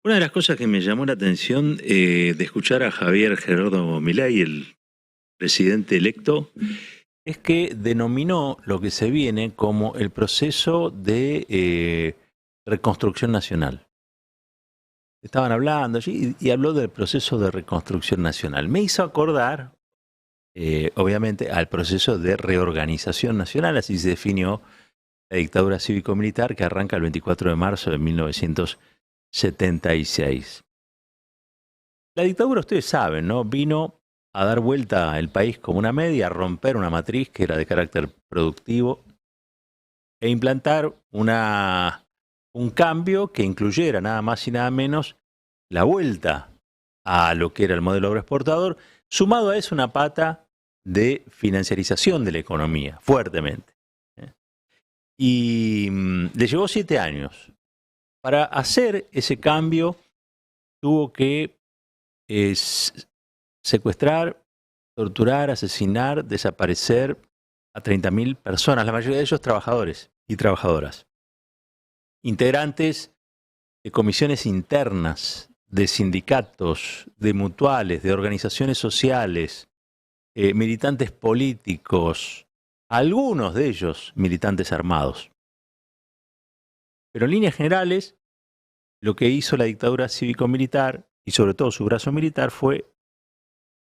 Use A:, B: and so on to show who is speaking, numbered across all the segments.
A: Una de las cosas que me llamó la atención de escuchar a Javier Gerardo Milei, el presidente electo, es que denominó lo que se viene como el proceso de reconstrucción nacional. Estaban hablando allí y habló del proceso de reconstrucción nacional. Me hizo acordar, obviamente, al proceso de reorganización nacional, así se definió la dictadura cívico-militar que arranca el 24 de marzo de 1976. La dictadura, ustedes saben, ¿no? Vino a dar vuelta el país como una media, a romper una matriz que era de carácter productivo e implantar un cambio que incluyera nada más y nada menos la vuelta a lo que era el modelo agroexportador, sumado a eso una pata de financiarización de la economía, fuertemente. Y le llevó 7 años. Para hacer ese cambio tuvo que secuestrar, torturar, asesinar, desaparecer a 30.000 personas, la mayoría de ellos trabajadores y trabajadoras, integrantes de comisiones internas, de sindicatos, de mutuales, de organizaciones sociales, militantes políticos, algunos de ellos militantes armados. Pero en líneas generales, lo que hizo la dictadura cívico-militar, y sobre todo su brazo militar, fue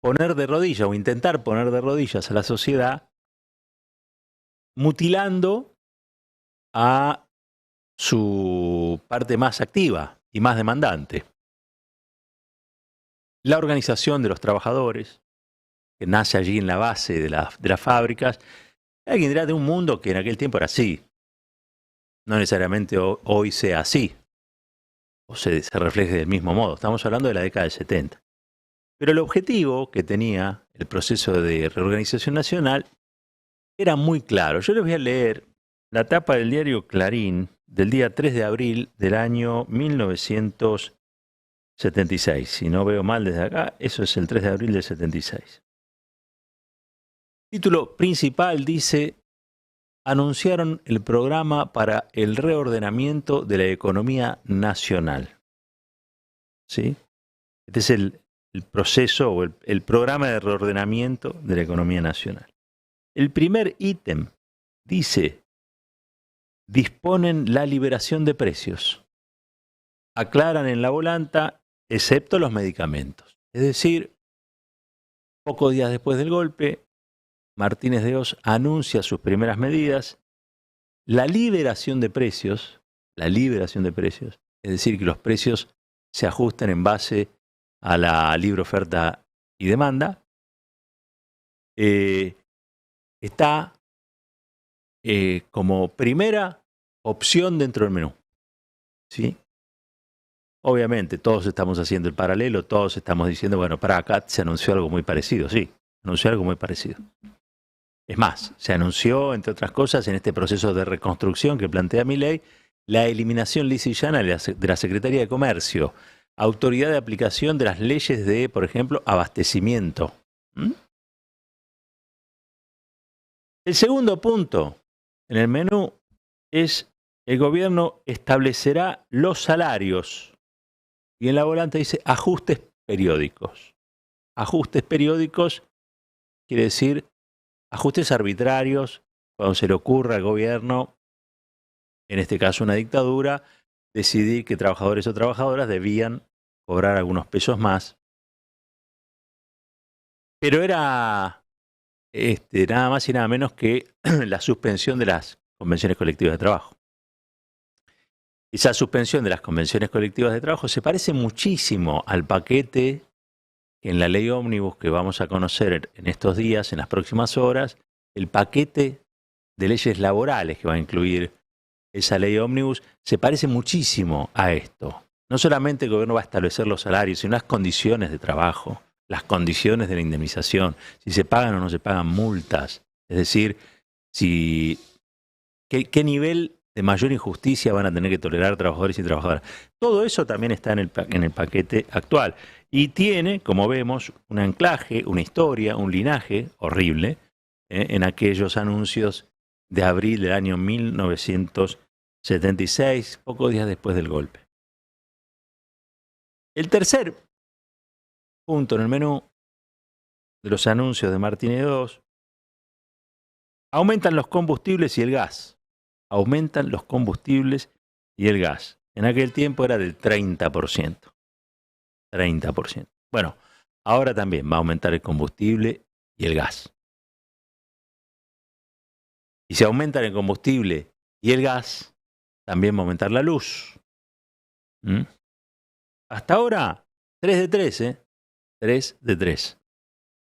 A: poner de rodillas o intentar poner de rodillas a la sociedad, mutilando a su parte más activa y más demandante. La organización de los trabajadores, que nace allí en la base de las fábricas, alguien dirá de un mundo que en aquel tiempo era así. No necesariamente hoy sea así, o se refleje del mismo modo. Estamos hablando de la década del 70. Pero el objetivo que tenía el proceso de reorganización nacional era muy claro. Yo les voy a leer la tapa del diario Clarín del día 3 de abril del año 1976. Si no veo mal desde acá, eso es el 3 de abril del 76. Título principal dice: anunciaron el programa para el reordenamiento de la economía nacional. ¿Sí? Este es el proceso o el programa de reordenamiento de la economía nacional. El primer ítem dice: disponen la liberación de precios. Aclaran en la volanta, excepto los medicamentos. Es decir, pocos días después del golpe, Martínez de Hoz anuncia sus primeras medidas, la liberación de precios, es decir, que los precios se ajusten en base a la libre oferta y demanda, está como primera opción dentro del menú. ¿Sí? Obviamente, todos estamos haciendo el paralelo, todos estamos diciendo, bueno, para acá se anunció algo muy parecido, sí, anunció algo muy parecido. Es más, se anunció, entre otras cosas, en este proceso de reconstrucción que plantea Milei, la eliminación lisa y llana de la Secretaría de Comercio, autoridad de aplicación de las leyes de, por ejemplo, abastecimiento. El segundo punto en el menú es: el gobierno establecerá los salarios. Y en la volante dice ajustes periódicos. Ajustes periódicos quiere decir ajustes arbitrarios cuando se le ocurra al gobierno, en este caso una dictadura, decidir que trabajadores o trabajadoras debían cobrar algunos pesos más. Pero era nada más y nada menos que la suspensión de las convenciones colectivas de trabajo. Esa suspensión de las convenciones colectivas de trabajo se parece muchísimo al paquete que en la ley ómnibus que vamos a conocer en estos días, en las próximas horas, el paquete de leyes laborales que va a incluir esa ley ómnibus se parece muchísimo a esto. No solamente el gobierno va a establecer los salarios, sino las condiciones de trabajo, las condiciones de la indemnización, si se pagan o no se pagan multas, es decir, qué nivel de mayor injusticia van a tener que tolerar trabajadores y trabajadoras. Todo eso también está en el paquete actual. Y tiene, como vemos, un anclaje, una historia, un linaje horrible en aquellos anuncios de abril del año 1976, pocos días después del golpe. El tercer punto en el menú de los anuncios de Martínez II: aumentan los combustibles y el gas. Aumentan los combustibles y el gas. En aquel tiempo era del 30%. 30%. Bueno, ahora también va a aumentar el combustible y el gas. Y si aumentan el combustible y el gas, también va a aumentar la luz. Hasta ahora, 3 de 3, ¿eh? 3 de 3.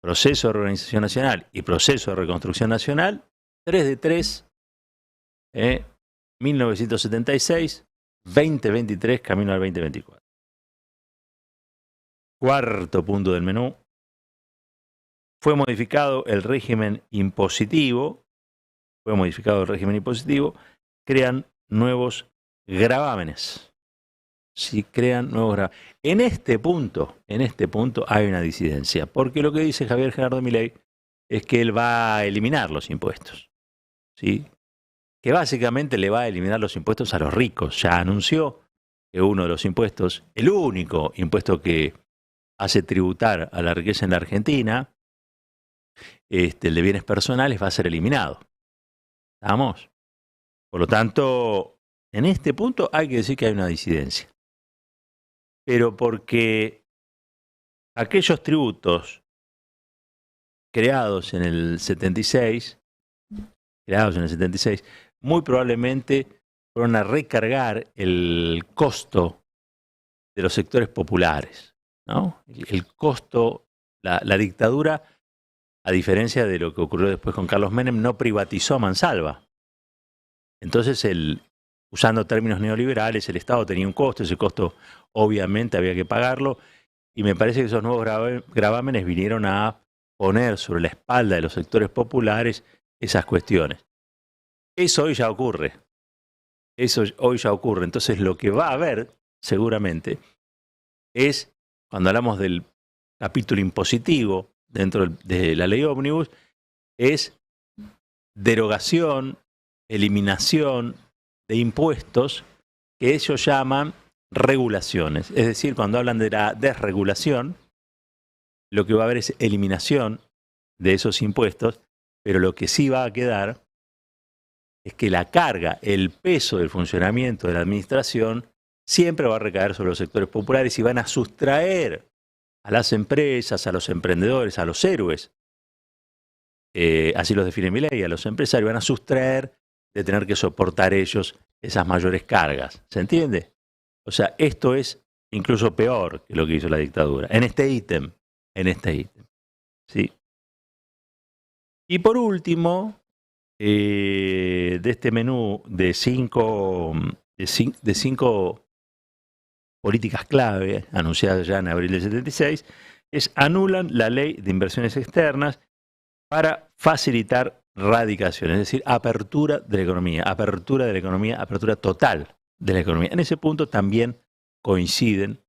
A: Proceso de reorganización nacional y proceso de reconstrucción nacional, 3 de 3, 1976, 2023, camino al 2024. Cuarto punto del menú: fue modificado el régimen impositivo. Crean nuevos gravámenes. Si crean nuevos gravámenes. En este punto hay una disidencia, porque lo que dice Javier Gerardo Milei es que él va a eliminar los impuestos, ¿sí? Que básicamente le va a eliminar los impuestos a los ricos. Ya anunció que uno de los impuestos, el único impuesto que hace tributar a la riqueza en la Argentina, el de bienes personales, va a ser eliminado. ¿Estamos? Por lo tanto, en este punto hay que decir que hay una disidencia. Pero porque aquellos tributos creados en el 76, muy probablemente fueron a recargar el costo de los sectores populares, ¿no? El costo, la dictadura, a diferencia de lo que ocurrió después con Carlos Menem, no privatizó a mansalva. Entonces, usando términos neoliberales, el Estado tenía un costo, ese costo obviamente había que pagarlo, y me parece que esos nuevos gravámenes vinieron a poner sobre la espalda de los sectores populares esas cuestiones. Eso hoy ya ocurre. Entonces, lo que va a haber, seguramente, es, cuando hablamos del capítulo impositivo dentro de la ley ómnibus, es derogación, eliminación de impuestos que ellos llaman regulaciones. Es decir, cuando hablan de la desregulación, lo que va a haber es eliminación de esos impuestos, pero lo que sí va a quedar es que la carga, el peso del funcionamiento de la administración siempre va a recaer sobre los sectores populares y van a sustraer a las empresas, a los emprendedores, a los héroes, así los define Milei, a los empresarios, van a sustraer de tener que soportar ellos esas mayores cargas. ¿Se entiende? O sea, esto es incluso peor que lo que hizo la dictadura. En este ítem. ¿Sí? Y por último, de este menú de cinco políticas clave anunciadas ya en abril del 76, anulan la ley de inversiones externas para facilitar radicación, es decir, apertura de la economía, apertura total de la economía. En ese punto también coinciden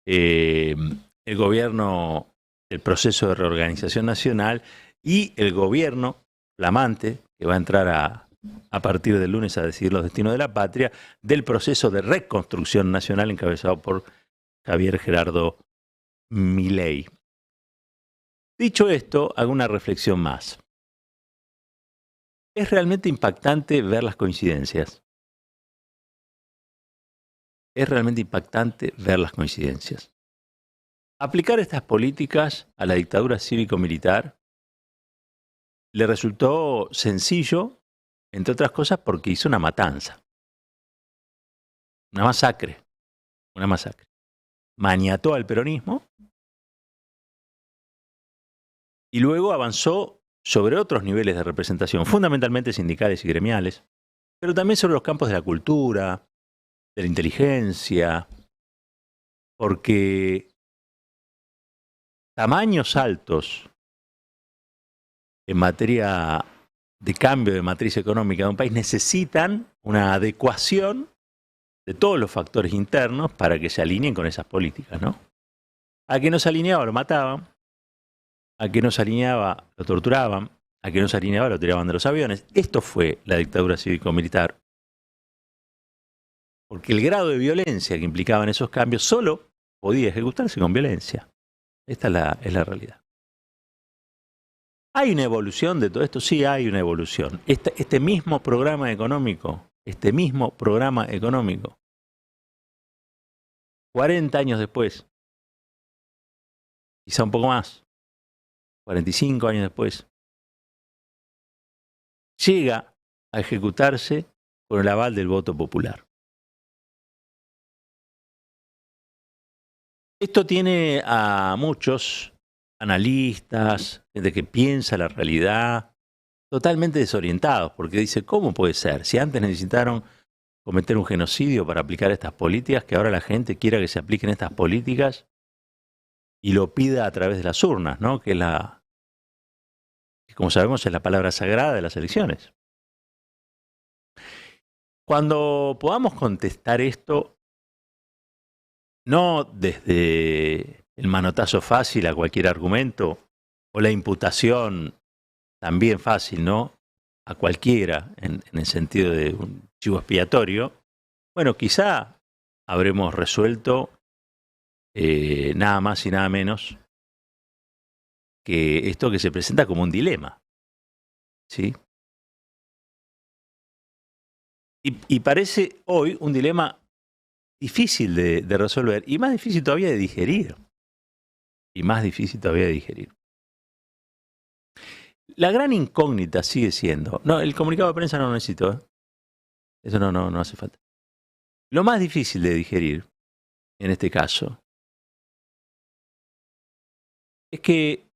A: el gobierno, el proceso de reorganización nacional y el gobierno flamante, que va a entrar a partir del lunes a decidir los destinos de la patria, del proceso de reconstrucción nacional encabezado por Javier Gerardo Milei. Dicho esto, hago una reflexión más. Es realmente impactante ver las coincidencias. Aplicar estas políticas a la dictadura cívico-militar le resultó sencillo, entre otras cosas, porque hizo una matanza. Una masacre. Maniató al peronismo y luego avanzó sobre otros niveles de representación, fundamentalmente sindicales y gremiales, pero también sobre los campos de la cultura, de la inteligencia, porque tamaños altos en materia de cambio de matriz económica de un país necesitan una adecuación de todos los factores internos para que se alineen con esas políticas, ¿no? A quien no se alineaba lo mataban, a quien no se alineaba lo torturaban, a quien no se alineaba lo tiraban de los aviones. Esto fue la dictadura cívico-militar. Porque el grado de violencia que implicaban esos cambios solo podía ejecutarse con violencia. Esta es la realidad. ¿Hay una evolución de todo esto? Sí, hay una evolución. Este mismo programa económico, 40 años después, quizá un poco más, 45 años después, llega a ejecutarse con el aval del voto popular. Esto tiene a muchos analistas, gente que piensa la realidad, totalmente desorientados, porque dice, ¿cómo puede ser? Si antes necesitaron cometer un genocidio para aplicar estas políticas, que ahora la gente quiera que se apliquen estas políticas y lo pida a través de las urnas, ¿no? Que como sabemos, es la palabra sagrada de las elecciones. Cuando podamos contestar esto, no desde el manotazo fácil a cualquier argumento, o la imputación también fácil, ¿no? A cualquiera, en el sentido de un chivo expiatorio, bueno, quizá habremos resuelto nada más y nada menos que esto que se presenta como un dilema, ¿sí? Y parece hoy un dilema difícil de resolver y más difícil todavía de digerir. La gran incógnita sigue siendo... No, el comunicado de prensa no lo necesito, ¿eh? Eso no hace falta. Lo más difícil de digerir, en este caso, es que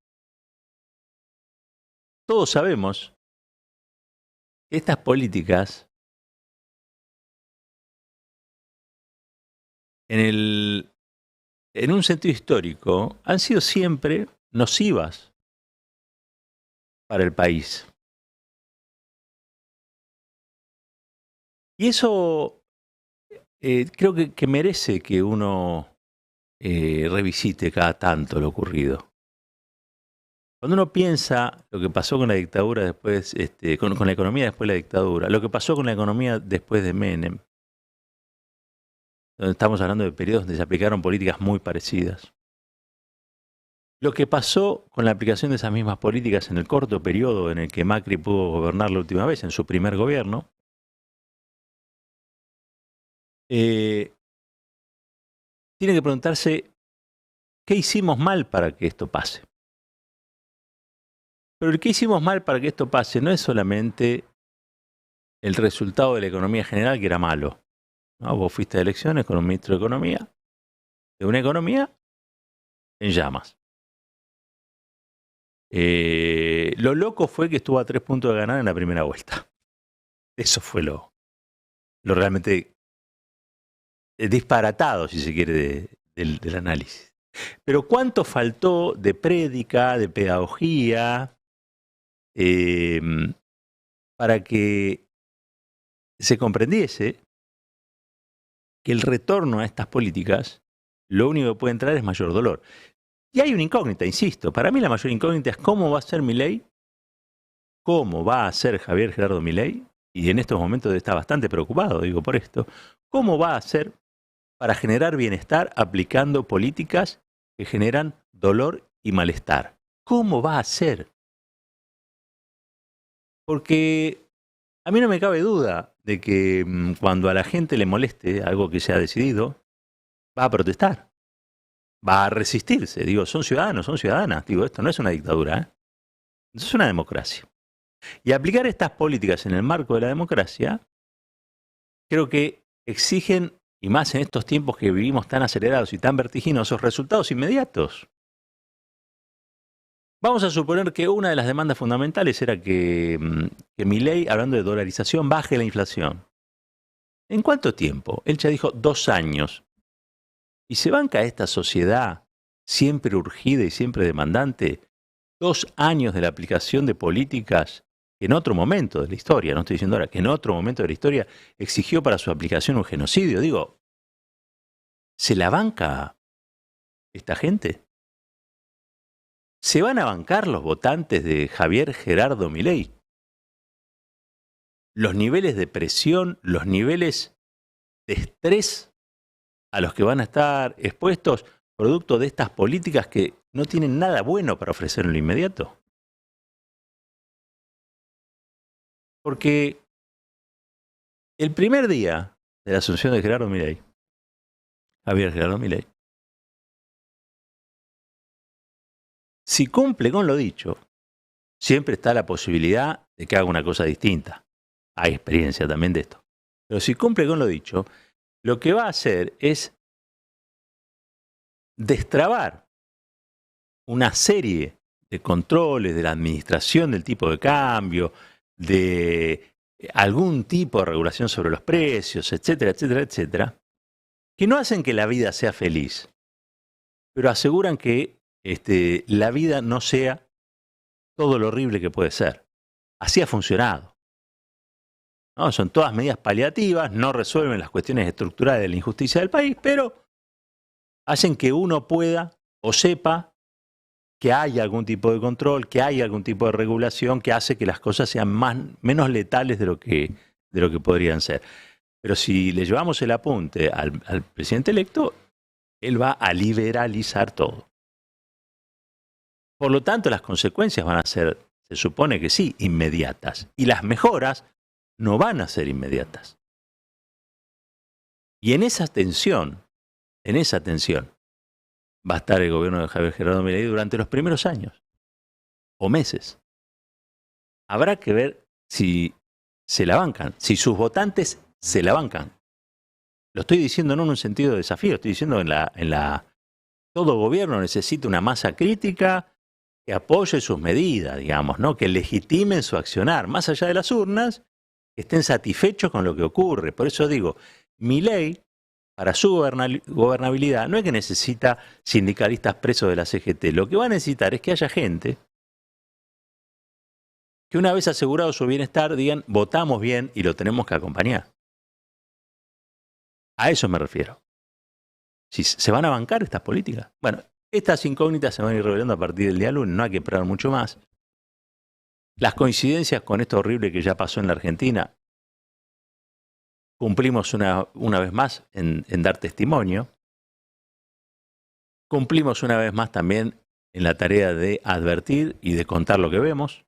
A: todos sabemos que estas políticas, en un sentido histórico, han sido siempre nocivas para el país. Y eso creo que merece que uno revisite cada tanto lo ocurrido. Cuando uno piensa lo que pasó con la dictadura después, con la economía después de la dictadura, lo que pasó con la economía después de Menem, donde estamos hablando de periodos donde se aplicaron políticas muy parecidas. Lo que pasó con la aplicación de esas mismas políticas en el corto periodo en el que Macri pudo gobernar la última vez, en su primer gobierno, tiene que preguntarse qué hicimos mal para que esto pase. Pero el que hicimos mal para que esto pase no es solamente el resultado de la economía general, que era malo, ¿no? Vos fuiste a elecciones con un ministro de Economía, de una economía en llamas. Lo loco fue que estuvo a 3 puntos de ganar en la primera vuelta. Eso fue lo realmente disparatado, si se quiere, del análisis. Pero ¿cuánto faltó de prédica, de pedagogía, para que se comprendiese que el retorno a estas políticas lo único que puede entrar es mayor dolor? Y hay una incógnita, insisto. Para mí la mayor incógnita es cómo va a ser Milei, cómo va a ser Javier Gerardo Milei, y en estos momentos está bastante preocupado, digo, por esto, cómo va a ser para generar bienestar aplicando políticas que generan dolor y malestar. ¿Cómo va a ser? Porque a mí no me cabe duda de que cuando a la gente le moleste algo que se ha decidido, va a protestar, va a resistirse. Digo, son ciudadanos, son ciudadanas. Digo, esto no es una dictadura, ¿eh? Esto es una democracia. Y aplicar estas políticas en el marco de la democracia, creo que exigen, y más en estos tiempos que vivimos tan acelerados y tan vertiginosos, resultados inmediatos. Vamos a suponer que una de las demandas fundamentales era que Milei, hablando de dolarización, baje la inflación. ¿En cuánto tiempo? Él ya dijo 2 años. ¿Y se banca esta sociedad siempre urgida y siempre demandante 2 años de la aplicación de políticas que en otro momento de la historia, no estoy diciendo ahora, que en otro momento de la historia exigió para su aplicación un genocidio? Digo, ¿se la banca esta gente? ¿Se van a bancar los votantes de Javier Gerardo Milei? Los niveles de presión, los niveles de estrés a los que van a estar expuestos, producto de estas políticas que no tienen nada bueno para ofrecer en lo inmediato. Porque el primer día de la asunción de Javier Gerardo Milei, si cumple con lo dicho, siempre está la posibilidad de que haga una cosa distinta. Hay experiencia también de esto. Pero si cumple con lo dicho, lo que va a hacer es destrabar una serie de controles de la administración del tipo de cambio, de algún tipo de regulación sobre los precios, etcétera, etcétera, etcétera, que no hacen que la vida sea feliz, pero aseguran que la vida no sea todo lo horrible que puede ser. Así ha funcionado, ¿no? Son todas medidas paliativas, no resuelven las cuestiones estructurales de la injusticia del país, pero hacen que uno pueda o sepa que hay algún tipo de control, que hay algún tipo de regulación que hace que las cosas sean menos letales de lo que podrían ser. Pero si le llevamos el apunte al presidente electo, él va a liberalizar todo. Por lo tanto, las consecuencias van a ser, se supone que sí, inmediatas. Y las mejoras no van a ser inmediatas. Y en esa tensión va a estar el gobierno de Javier Gerardo Milei durante los primeros años o meses. Habrá que ver si se la bancan, si sus votantes se la bancan. Lo estoy diciendo no en un sentido de desafío, estoy diciendo todo gobierno necesita una masa crítica que apoye sus medidas, digamos, ¿no? Que legitimen su accionar, más allá de las urnas, que estén satisfechos con lo que ocurre. Por eso digo, Milei, para su gobernabilidad, no es que necesita sindicalistas presos de la CGT. Lo que va a necesitar es que haya gente que una vez asegurado su bienestar digan, votamos bien y lo tenemos que acompañar. A eso me refiero. Si se van a bancar estas políticas. Bueno, estas incógnitas se van a ir revelando a partir del día lunes, no hay que esperar mucho más. Las coincidencias con esto horrible que ya pasó en la Argentina, cumplimos una vez más en dar testimonio. Cumplimos una vez más también en la tarea de advertir y de contar lo que vemos.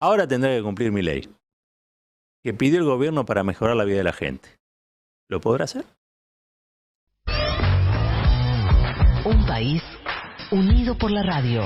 A: Ahora tendrá que cumplir Milei, que pidió el gobierno para mejorar la vida de la gente. ¿Lo podrá hacer?
B: Un país unido por la radio.